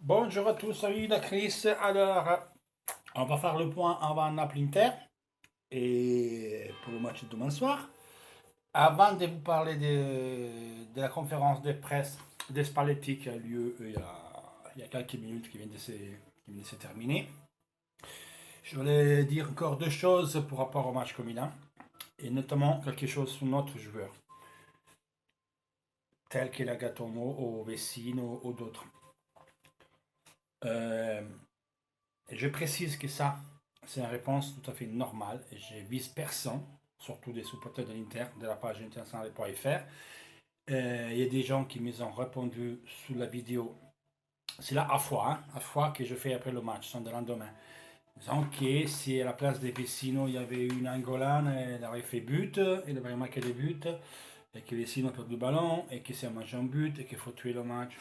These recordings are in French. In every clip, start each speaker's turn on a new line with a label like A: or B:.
A: Bonjour à tous, salut la Chris. Alors, on va faire le point avant Naples-Inter et pour le match de demain soir. Avant de vous parler de la conférence de presse de Spalletti qui a lieu il y a quelques minutes qui vient de se terminer, je voulais dire encore deux choses par rapport au match Milan et notamment quelque chose sur notre joueur, tel que Nagatomo ou Vecino ou d'autres. Euh, Je précise que ça, c'est une réponse tout à fait normale. Je vise personne, surtout des supporters de l'Inter, de la page internationale.fr. Il y a des gens qui me ont répondu sous la vidéo. C'est là à fois que je fais après le match, sans de lendemain. Disant que si à la place des Vecino, il y avait une Angolane, elle aurait fait but, il aurait marqué des buts, et que Vecino a perdu le ballon, et que c'est mangé un but, et qu'il faut tuer le match.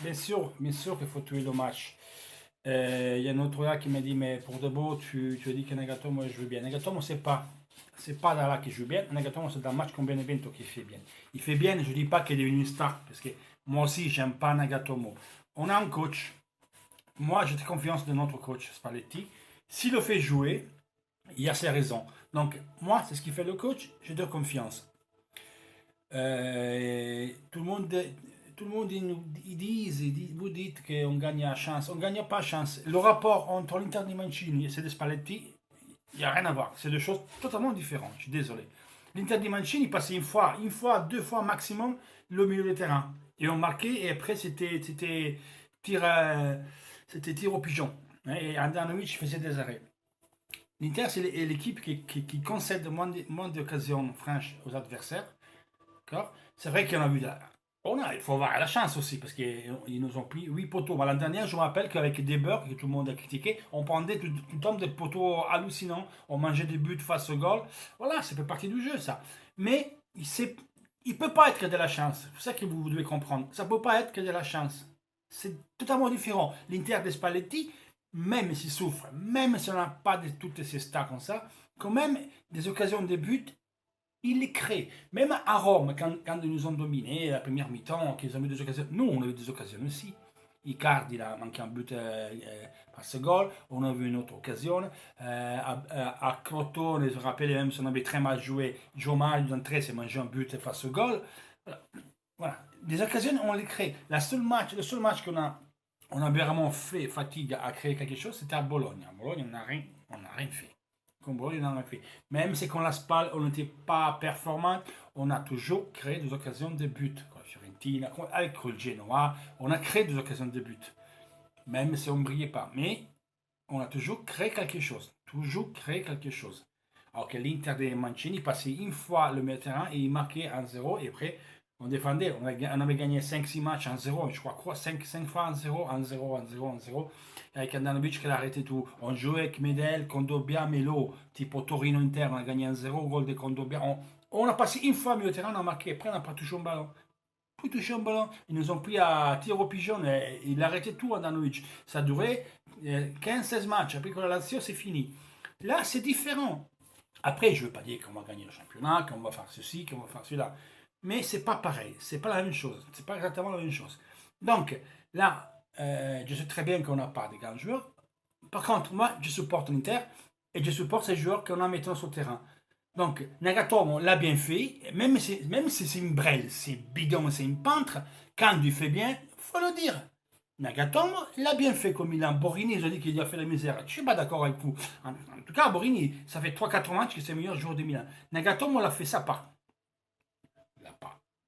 A: Bien sûr qu'il faut tuer le match. Il y a un autre gars qui m'a dit, mais pour de beau, tu as dit que Nagatomo joue bien. Nagatomo, c'est pas là qui joue bien. Nagatomo, c'est dans le match con Benevento qui fait bien. Il fait bien, je ne dis pas qu'il est devenu une star, parce que moi aussi, j'aime pas Nagatomo. On a un coach. Moi, j'ai confiance de notre coach, Spalletti. S'il le fait jouer, il a ses raisons. Donc, moi, c'est ce qui fait le coach, j'ai de confiance. Tout le monde vous dites qu'on gagne à chance. On ne gagne pas à chance. Le rapport entre l'Inter de Mancini et ceux de Spalletti, il n'y a rien à voir. C'est deux choses totalement différentes. Je suis désolé. L'Inter de Mancini passait une fois, deux fois maximum le milieu de terrain. Et on marquait et après tir, euh, c'était tir au pigeon. Et Andanovic faisait des arrêts. L'Inter, c'est l'équipe qui concède moins d'occasions franches aux adversaires. D'accord. C'est vrai qu'on a vu il faut avoir la chance aussi, parce qu'ils nous ont pris 8 poteaux. L'an dernier, je me rappelle qu'avec des beurres, que tout le monde a critiqué, on prendait tout le temps des poteaux hallucinants, on mangeait des buts face au goal. Voilà, ça fait partie du jeu, ça. Mais il peut pas être que de la chance. C'est ça que vous devez comprendre. Ça peut pas être que de la chance. C'est totalement différent. L'Inter de Spalletti, même s'il souffre, même si on n'a pas de toutes ces stars comme ça, quand même, des occasions de but, il les crée. Même à Rome, quand ils nous ont dominés, la première mi-temps, qu'ils ont eu des occasions, nous, on a eu des occasions aussi. Icardi il a manqué un but par ce goal. On a vu une autre occasion. À Crotone, je me rappelle même si on avait très mal joué, Joma, d'entrée, s'est mangé un but face au goal. Voilà. Voilà. Des occasions, on les crée. Le seul match on a vraiment fait fatigue à créer quelque chose, c'était à Bologne. À Bologne, on n'a rien fait. Comme Bologne, on n'a rien fait. Même si qu'on la SPAL, on n'était pas performant, on a toujours créé des occasions de but. Con Fiorentina, avec le Genoa, on a créé des occasions de but. Même si on ne brillait pas. Mais on a toujours créé quelque chose. Toujours créé quelque chose. Alors que l'Inter de Mancini passait une fois le milieu de terrain et il marquait 1-0 et après on défendait. On avait gagné 5-6 matchs en 0, je crois 5 fois en 0, en 0, en 0, en 0. Avec Andanovic qui a arrêté tout. On jouait avec Medel, Condobia, Melo, tipo Torino Inter, on a gagné un 0, goal de Condobia. On a passé une fois le milieu de terrain, on a marqué, après on n'a pas touché un ballon. Plus touché un ballon. Ils nous ont pris à tir au pigeon et il arrêtait tout Andanovic. Ça a duré 15-16 matchs. Après que la Lazio, c'est fini. Là, c'est différent. Après, je ne veux pas dire qu'on va gagner le championnat, qu'on va faire ceci, qu'on va faire cela. Mais c'est pas pareil. C'est pas la même chose. C'est pas exactement la même chose. Donc, là, je sais très bien qu'on n'a pas de grands joueurs. Par contre, moi, je supporte l'Inter et je supporte ces joueurs qu'on a maintenant sur le terrain. Donc, Nagatomo l'a bien fait, même si c'est une brêle, c'est bidon, c'est une peintre, quand il fait bien, faut le dire. Nagatomo l'a bien fait comme il a. Borini, ils ont dit qu'il a fait la misère. Je ne suis pas d'accord avec vous. En tout cas, Borini, ça fait 3-4 matchs que c'est le meilleur joueur de Milan. Nagatomo l'a fait sa part.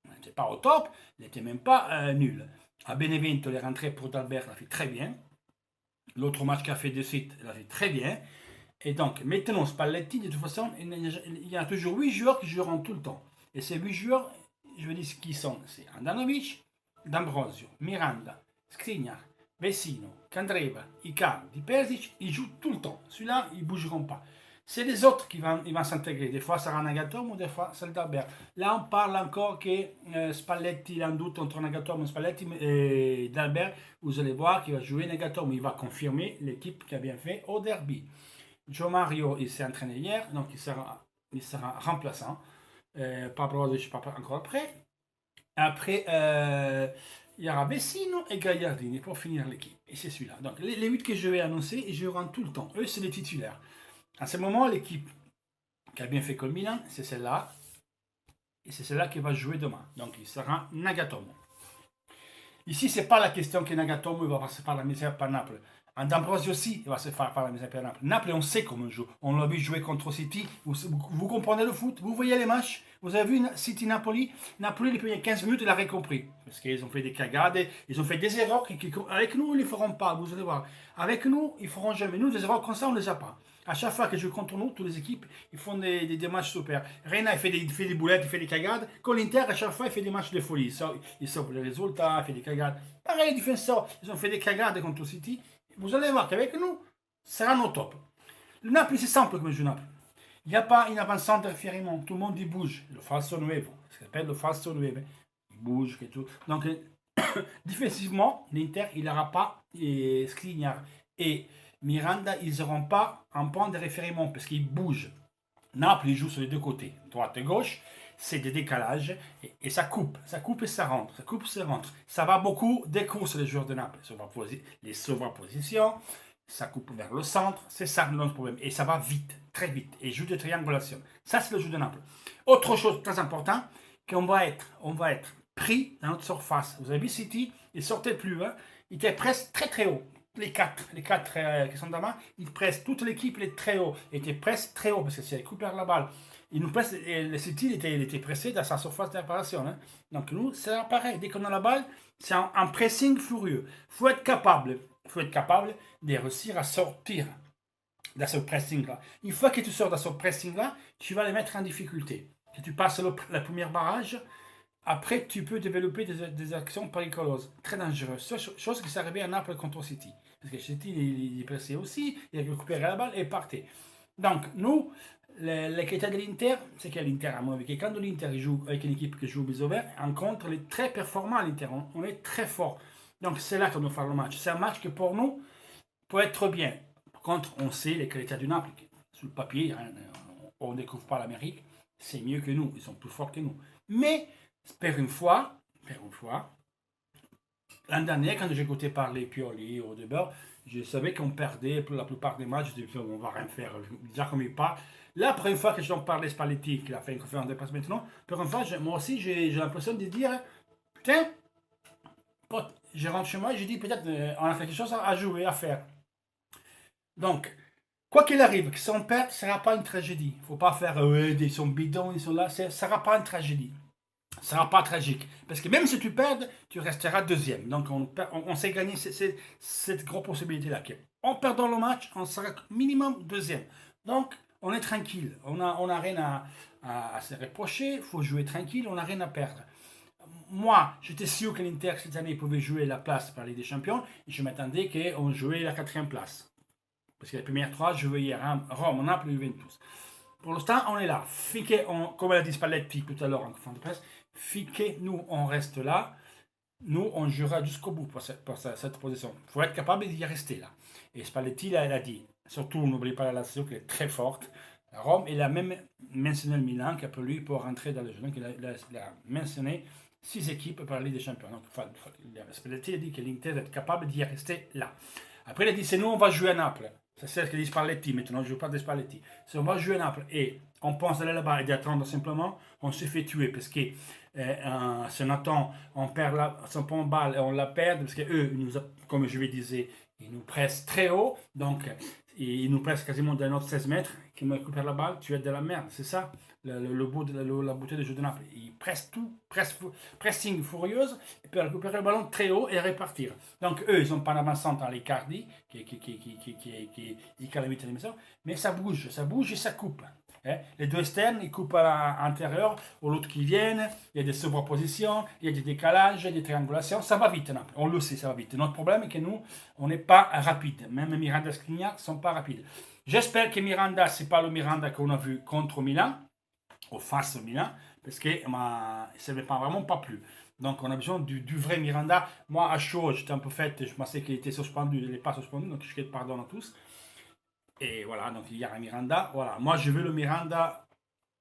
A: Il n'était pas au top, il n'était même pas nul. À Benevento, il est rentré pour Dalbert, il a fait très bien. L'autre match qu'il a fait de suite, il a fait très bien. Et donc, maintenant, Spalletti, de toute façon, il y a toujours 8 joueurs qui joueront tout le temps. Et ces 8 joueurs, je veux dire ce qu'ils sont. C'est Andanovic, D'Ambrosio, Miranda, Skriniar, Vecino, Candreva, Icardi, Perisic, ils jouent tout le temps. Celui-là, ils ne bougeront pas. C'est les autres qui vont s'intégrer. Des fois, ça sera Nagatomo, des fois, c'est Dalbert. Là, on parle encore que Spalletti, il a un doute entre Nagatomo, Spalletti et Dalbert. Vous allez voir qu'il va jouer Nagatomo. Il va confirmer l'équipe qui a bien fait au derby. Joe Mario, il s'est entraîné hier, donc il sera remplaçant. Pablo, je ne sais pas encore après. Après, il y aura Vecino et Gagliardini pour finir l'équipe. Et c'est celui-là. Donc les 8 que je vais annoncer, ils joueront tout le temps. Eux, c'est les titulaires. À ce moment, l'équipe qui a bien fait comme Milan, c'est celle-là. Et c'est celle-là qui va jouer demain. Donc il sera Nagatomo. Ici, ce n'est pas la question que Nagatomo va passer par la misère par Naples. D'Ambrosio aussi, il va se faire par la misère par Naples. Naples, on sait comment on joue. On l'a vu jouer contre City. Vous comprenez le foot. Vous voyez les matchs. Vous avez vu City-Napoli. Napoli, les premières 15 minutes, il avait compris. Parce qu'ils ont fait des cagades. Ils ont fait des erreurs. Avec nous, ils ne les feront pas. Vous allez voir. Avec nous, ils ne feront jamais. Nous, des erreurs comme ça, on ne les a pas. À chaque fois que je joue contre nous, toutes les équipes, ils font des matchs super. Reina, il fait des boulettes, il fait des cagades. Quand l'Inter, à chaque fois, il fait des matchs de folie. Il sauve les résultats, il fait des cagades. Pareil, les défenseurs, ils ont fait des cagades contre City. Vous allez voir qu'avec nous, ça sera nos top. Le Naples, c'est simple comme jeu Naples. Il n'y a pas une avancée d'interférement. Tout le monde y bouge. Le falso nuevo. Ce qu'on appelle le falso nuevo. Il bouge et tout. Donc, défensivement, l'Inter, il n'aura pas Skriniar et Miranda, ils n'auront pas un point de référement parce qu'ils bougent. Naples, il joue sur les deux côtés, droite et gauche. C'est des décalages et ça coupe et ça rentre, ça coupe et ça rentre. Ça va beaucoup des courses les joueurs de Naples, les sauvapositions, ça coupe vers le centre, c'est ça notre problème. Et ça va vite, très vite, et joue de triangulation. Ça, c'est le jeu de Naples. Autre chose très importante, qu'on va être pris dans notre surface. Vous avez vu City, il sortait plus, hein, il était presque très très haut. Les quatre qui sont devant, ils pressent, toute l'équipe est très haut, était presque très haut, parce que c'est les coupeurs la balle. Il nous presse, le City il était pressé dans sa surface de réparation. Hein. Donc nous, c'est pareil. Dès qu'on a la balle, c'est un pressing furieux. Il faut être capable de réussir à sortir de ce pressing-là. Une fois que tu sors de ce pressing-là, tu vas les mettre en difficulté. Que tu passes le premier barrage, après tu peux développer des actions périlleuses, très dangereuses. Chose qui s'est arrivée à Naples contre City. Parce que City, il est pressé aussi, il a récupéré la balle et partait. Donc, nous, la qualité de l'Inter, c'est que l'Inter, à mon avis, que quand l'Inter joue avec une équipe qui joue au ouvert, on contre les très performants à l'Inter. On est très fort. Donc, c'est là qu'on doit faire le match. C'est un match que pour nous, peut être bien. Par contre, on sait les qualités du Naples. Sur le papier, on ne découvre pas l'Amérique. C'est mieux que nous. Ils sont plus forts que nous. Mais, per une fois, l'an dernier, quand j'ai écouté parler Pioli au début, je savais qu'on perdait pour la plupart des matchs. Je disais, on va rien faire. Déjà comme il part. La première fois que j'en parlais Spalletti, qui a fait une conférence de presse maintenant, pour une fois, moi aussi, j'ai l'impression de dire, putain, je rentre chez moi et je dis, peut-être, on a quelque chose à jouer, à faire. Donc, quoi qu'il arrive, que si on perd, ce ne sera pas une tragédie. Il ne faut pas faire, ils sont bidons, ils sont là. Ce ne sera pas une tragédie. Ce ne sera pas tragique. Parce que même si tu perds, tu resteras deuxième. Donc, on s'est gagné cette grosse possibilité-là. En perdant le match, on sera minimum deuxième. Donc, on est tranquille. On n'a rien à se reprocher. Il faut jouer tranquille. On n'a rien à perdre. Moi, j'étais sûr que l'Inter cette année pouvait jouer la place par la Ligue des Champions. Et je m'attendais qu'on jouait la quatrième place. Parce que les premières trois, je voyais Rome, Naples et Juventus. Pour l'instant, on est là. Comme l'a dit Spalletti tout à l'heure en conférence de presse, nous, on reste là. Nous, on jouera jusqu'au bout pour cette position. Il faut être capable d'y rester là. Et Spalletti, là, il a dit, surtout, n'oubliez pas la Lazio qui est très forte. Rome, il a même mentionné le Milan qui a pour lui pour rentrer dans le jeu. Donc, il a mentionné 6 équipes pour la Ligue des Champions. Donc, Spalletti a dit que l'Inter est capable d'y rester là. Après, il a dit, c'est nous, on va jouer à Naples. C'est ce que dit Spalletti, maintenant je ne joue pas de Spalletti. Si on va jouer à Naples et on pense aller là-bas et d'attendre simplement, on se fait tuer parce que si on attend, on perd son point de balle et on la perd parce qu'eux, comme je vous disais, ils nous pressent très haut, donc ils nous pressent quasiment dans notre 16 mètres, qui me récupère la balle, tu es de la merde, c'est ça le bout de la beauté du jeu de Naples. Ils pressent tout, pressing furieuse, et puis récupérer le ballon très haut et repartir. Donc eux, ils n'ont pas d'avancement dans l'Icardi, qui est calamité l'émission, mais ça bouge et ça coupe. Hein? Les deux externes, ils coupent à l'intérieur, ou l'autre qui viennent, il y a des sobrepositions, il y a des décalages, des triangulations, ça va vite, Naples. On le sait, ça va vite. Notre problème est que nous, on n'est pas rapide. Même Miranda et Skriniar ne sont pas rapides. J'espère que Miranda, ce n'est pas le Miranda qu'on a vu contre Milan, ou face au Milan, parce que ça ne m'est vraiment pas plu. Donc on a besoin du vrai Miranda. Moi, à chaud, j'étais un peu fait, je pensais qu'il était suspendu, il n'est pas suspendu, donc je pardonne à tous. Et voilà, donc il y a un Miranda. Voilà, moi je veux le Miranda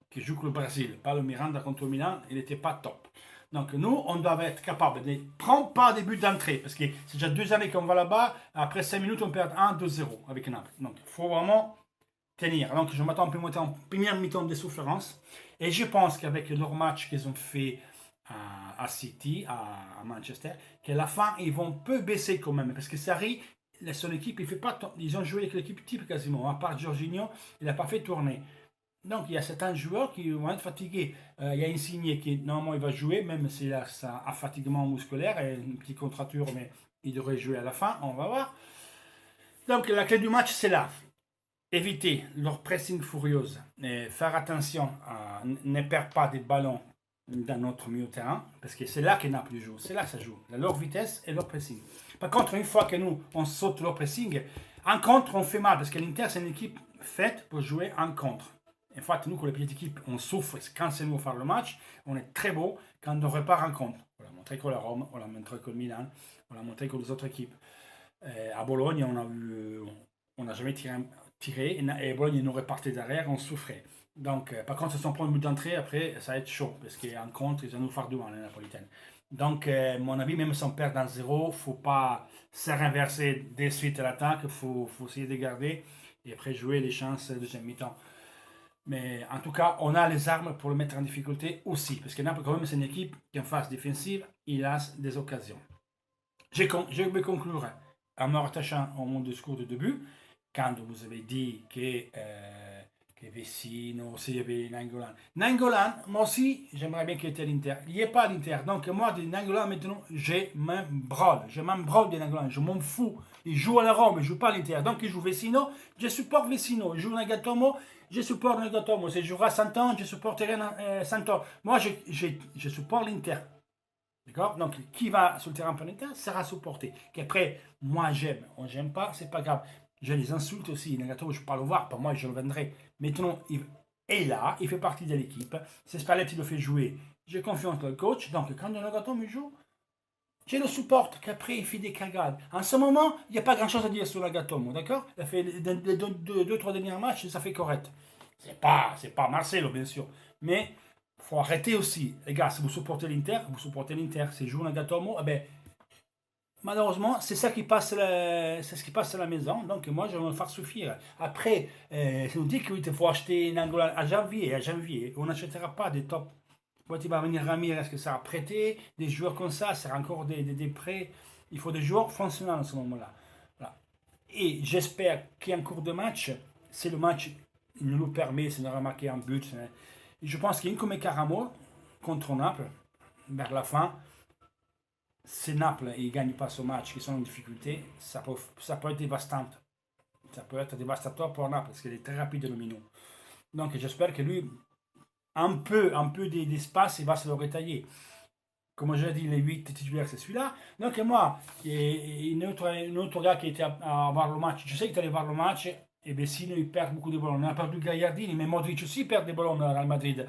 A: qui joue contre le Brésil, pas le Miranda contre le Milan, il n'était pas top. Donc nous, on doit être capable de prendre pas des buts d'entrée, parce que c'est déjà 2 années qu'on va là-bas, après 5 minutes, on perd 1-2-0 avec Naples. Donc il faut vraiment tenir. Donc je m'attends en première mi-temps de souffrance, et je pense qu'avec leur match qu'ils ont fait à City, à Manchester, qu'à la fin, ils vont peu baisser quand même, parce que Sarri, son équipe, il fait pas, ils ont joué avec l'équipe type quasiment, à part Jorginho, il n'a pas fait tourner. Donc il y a certains joueurs qui vont être fatigués. Il y a Insigne qui normalement il va jouer, même s'il a un fatiguement musculaire et une petite contracture, mais il devrait jouer à la fin, on va voir. Donc la clé du match c'est là. Éviter leur pressing furieuse, et faire attention à ne perdre pas des ballons dans notre milieu de terrain, parce que c'est là que Naples joue, c'est là que ça joue, leur vitesse et leur pressing. Par contre, une fois que nous, on saute leur pressing, en contre, on fait mal, parce que l'Inter, c'est une équipe faite pour jouer en contre. En fait, nous, quand les petites équipes, on souffre quand c'est nous faire le match, on est très beau quand on repart en contre. On l'a montré contre la Rome, on l'a montré contre Milan, on l'a montré contre les autres équipes. À Bologne, on n'a jamais tiré et Bologne nous repartait derrière, on souffrait. Donc, par contre, si on prend le but d'entrée, après, ça va être chaud, parce qu'en contre, ils vont nous faire du mal, les Napolitains. Donc, mon avis, même si on perd dans 0, il ne faut pas se renverser de suite à l'attaque, il faut essayer de garder et après jouer les chances de deuxième mi-temps. Mais en tout cas, on a les armes pour le mettre en difficulté aussi, parce que Naples, quand même, c'est une équipe qui, en phase défensive, il a des occasions. Je vais conclure en me rattachant à mon discours de début, quand vous avez dit que Vecino, s'il y avait Nangolan. Nangolan, moi aussi, j'aimerais bien qu'il était à l'Inter. Il n'y est pas à l'Inter. Donc, moi, de Nangolan, maintenant, je m'en brûle. Je m'en brûle de Nangolan. Je m'en fous. Il joue à la Rome, il ne joue pas à l'Inter. Donc, il joue Vecino, je supporte Vecino. Il joue Nagatomo, je supporte Nagatomo. S'il jouera Santon, je supporterai Santon. Moi, je supporte l'Inter. D'accord? Donc, qui va sur le terrain pour l'Inter sera supporté. Qu'après, moi, j'aime. On n'aime pas, c'est pas grave. Je les insulte aussi. Nagatomo, je ne peux pas le voir. Pour moi, je le vendrai. Maintenant, il est là. Il fait partie de l'équipe. C'est Spalletti le fait jouer. J'ai confiance dans le coach. Donc, quand Nagatomo joue, je le supporte. Qu'après, il fait des cagades. En ce moment, il n'y a pas grand-chose à dire sur Nagatomo. D'accord? Il a fait les 2-3 derniers matchs, ça fait correct. C'est pas Marcelo, bien sûr. Mais il faut arrêter aussi. Les gars, si vous supportez l'Inter, vous supportez l'Inter. Si joue Nagatomo, eh ben, malheureusement, c'est ça qui passe, c'est ce qui passe à la maison. Donc, moi, je vais me faire suffire. Après, si on dit qu'il faut acheter Nangolan à janvier, on n'achètera pas des top. Quand il va venir Ramirez, que ça a prêté, des joueurs comme ça sera encore des prêts. Il faut des joueurs fonctionnels à ce moment-là. Voilà. Et j'espère qu'en cours de match, si le match nous le permet, si on aura marqué un but, je pense qu'il y a une comme Caramo contre Naples, vers la fin. Si Naples ne gagne pas ce match, qu'ils sont en difficulté, ça peut être dévastant. Ça peut être dévastateur pour Naples, parce qu'il est très rapide le minot. Donc j'espère que lui, un peu d'espace, il va se le retailler. Comme je l'ai dit, les 8 titulaires, c'est celui-là. Donc moi, et un autre gars qui était à voir le match, je sais qu'il est allé voir le match, et Vecino, il perd beaucoup de ballons. On a perdu Gagliardini, mais Modric aussi perd des ballons au Real Madrid.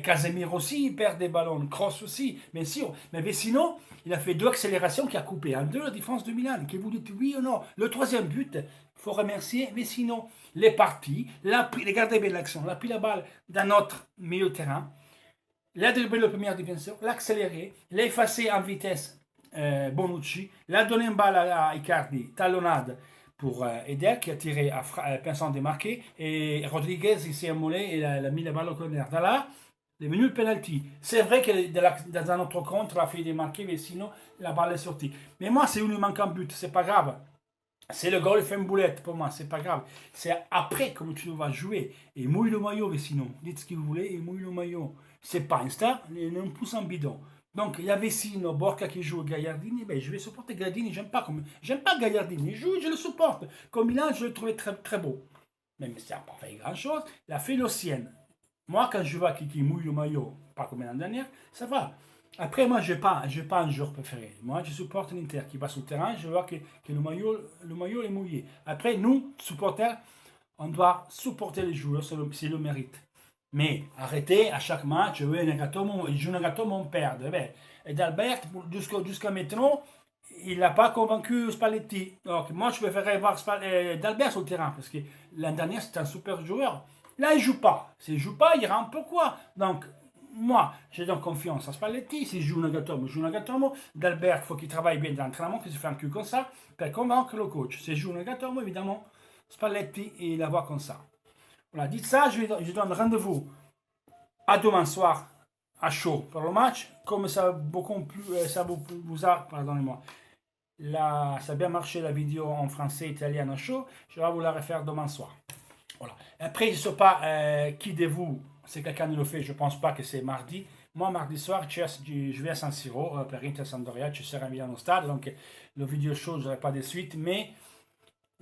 A: Casemiro aussi, il perd des ballons. Kroos aussi, bien sûr. Mais Vecino, il a fait 2 accélérations qui a coupé en 2 la défense de Milan. Que vous dites oui ou non? Le troisième but, il faut remercier Vecino. Les parties, regardez bien l'action, il a pris la balle dans notre milieu de terrain. Il a dribblé le premier défenseur, l'a accéléré, l'a effacé en vitesse Bonucci, l'a donné une balle à Icardi, talonnade pour Eder qui a tiré pensant démarquer et Rodriguez il s'est amollé et il a mis la balle au corner. De là, les minutes penalty. C'est vrai que dans un autre contre, il a fait démarquer, mais sinon la balle est sortie. Mais moi, c'est où il manque un but, c'est pas grave. C'est le goal, il fait une boulette pour moi, c'est pas grave. C'est après comment tu vas jouer. Et mouille le maillot, sinon. Dites ce que vous voulez et mouille le maillot. C'est pas un star, il est un pouce en bidon. Donc il y a Vecino, Borca qui joue Gagliardini, ben, je vais supporter Gagliardini, j'aime pas Gagliardini, il joue, je le supporte. Comme Milan, je le trouvais très, très beau. Même si il n'a pas fait grand chose, il a fait le sien. Moi, quand je vois qui mouille le maillot, pas comme l'année dernière, ça va. Après, moi, je n'ai pas un joueur préféré. Moi, je supporte l'Inter qui va sur le terrain, je vois que le maillot est mouillé. Après, nous, supporters, on doit supporter les joueurs, c'est le mérite. Mais arrêtez à chaque match, oui, Nagatomo, il joue Nagatomo, on perd. Et d'Albert, jusqu'à maintenant, il n'a pas convaincu Spalletti. Donc, moi, je préférerais voir d'Albert sur le terrain, parce que l'année dernière, c'était un super joueur. Là, il ne joue pas. S'il ne joue pas, il rampe quoi? Donc, moi, je donne confiance à Spalletti. S'il joue Nagatomo, joue Nagatomo. D'Albert, il faut qu'il travaille bien dans l'entraînement, qu'il se fait un cul comme ça, pour convaincre le coach. S'il joue Nagatomo, évidemment, Spalletti, il la voit comme ça. Voilà, dites ça, je donne rendez-vous à demain soir à chaud pour le match. Comme ça, beaucoup plus, ça vous a, pardonnez-moi, ça a bien marché la vidéo en français, italien à chaud. Je vais vous la refaire demain soir. Voilà. Après, je ne sais pas qui de vous, c'est quelqu'un qui le fait, je ne pense pas que c'est mardi. Moi, mardi soir, je vais à San Siro, per Inter Sampdoria, je serai à Milano Stade, donc le vidéo show, je n'aurai pas de suite, mais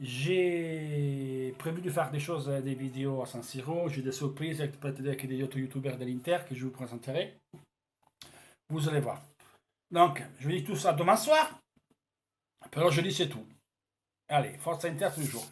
A: j'ai prévu de faire des choses, des vidéos à San Siro, j'ai des surprises peut-être avec des autres youtubeurs de l'Inter que je vous présenterai. Vous allez voir. Donc, je vous dis tout ça demain soir. Puis aujourd'hui, c'est tout. Allez, Forza Inter toujours.